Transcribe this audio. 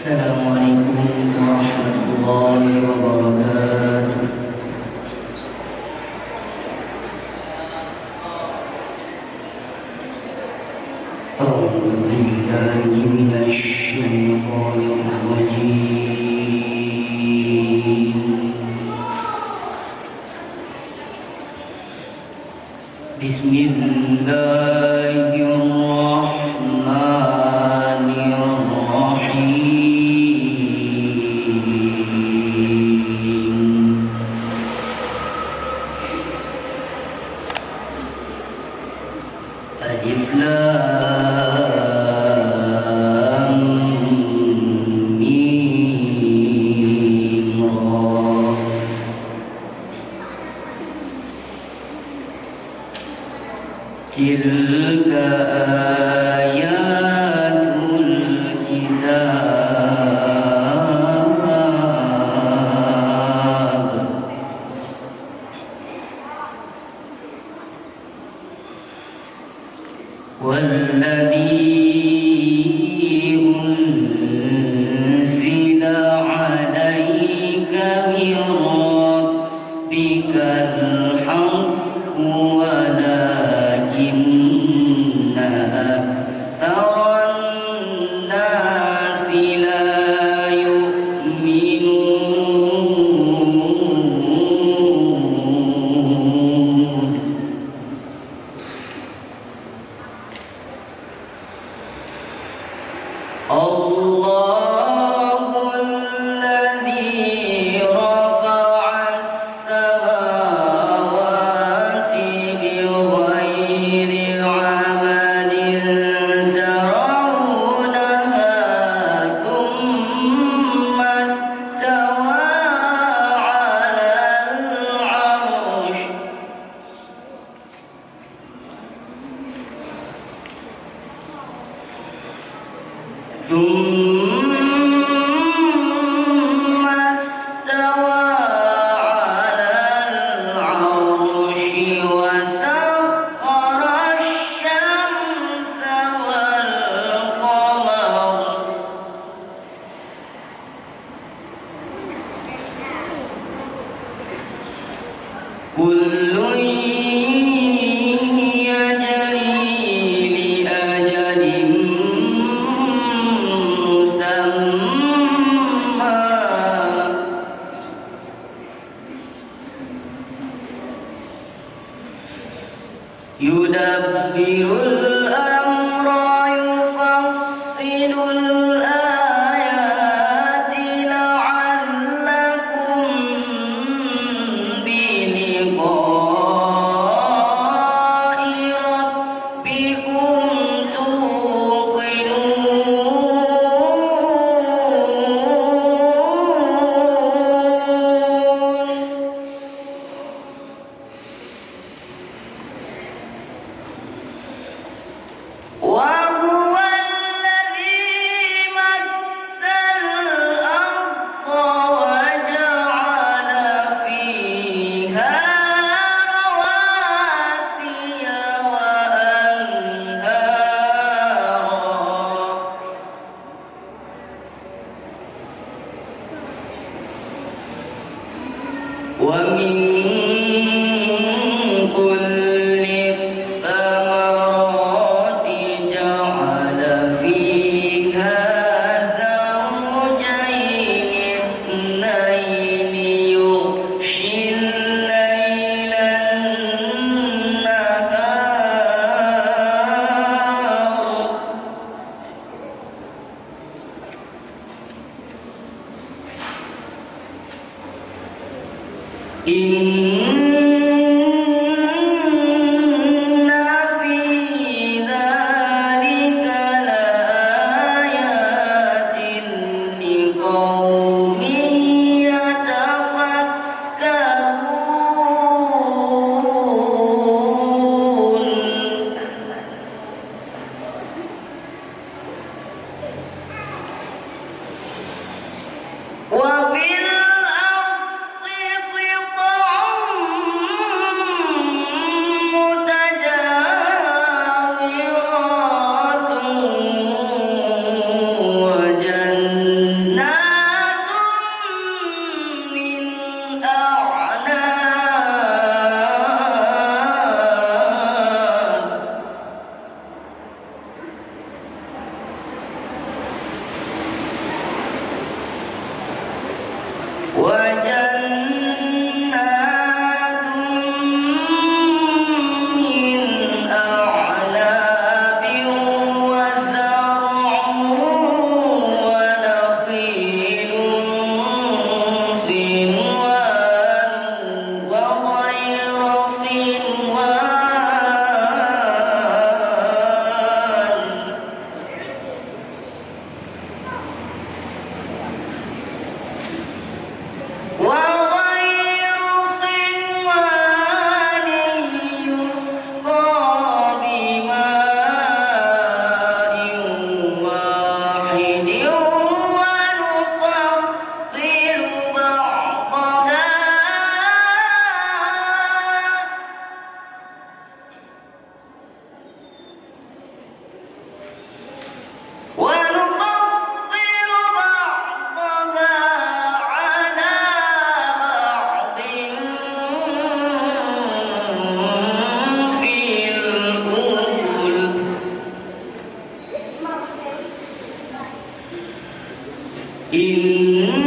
Assalamualaikum warahmatullahi wabarakatuh. A'udzu billahi minasy syaithanir rajim. Bismillahirrahmanirrahim. Alif Lam Mim Ra. Tilka ayatul kitab والذي أنزل عليك من ربك الحق ولكن أكثر الناس لا يؤمنون. الله الذي رفع السماوات بغير عمد ترونها ثم استوى على العرش ثم استوى على العرش وسخر الشمس والقمر كل يجري لأجل مسمى يدبر الأمر يفصل الآيات لعلكم بلقاء ربكم توقنون. وهو الذي مد الأرض وجعل فيها رواسي وأنهارا ومن كل الثمرات جعل فيها زوجين اثنين يغشي الليل النهار إن في ذلك لآيات لقوم يتفكرون. وفي الأرض قطع متجاورات وجنات إن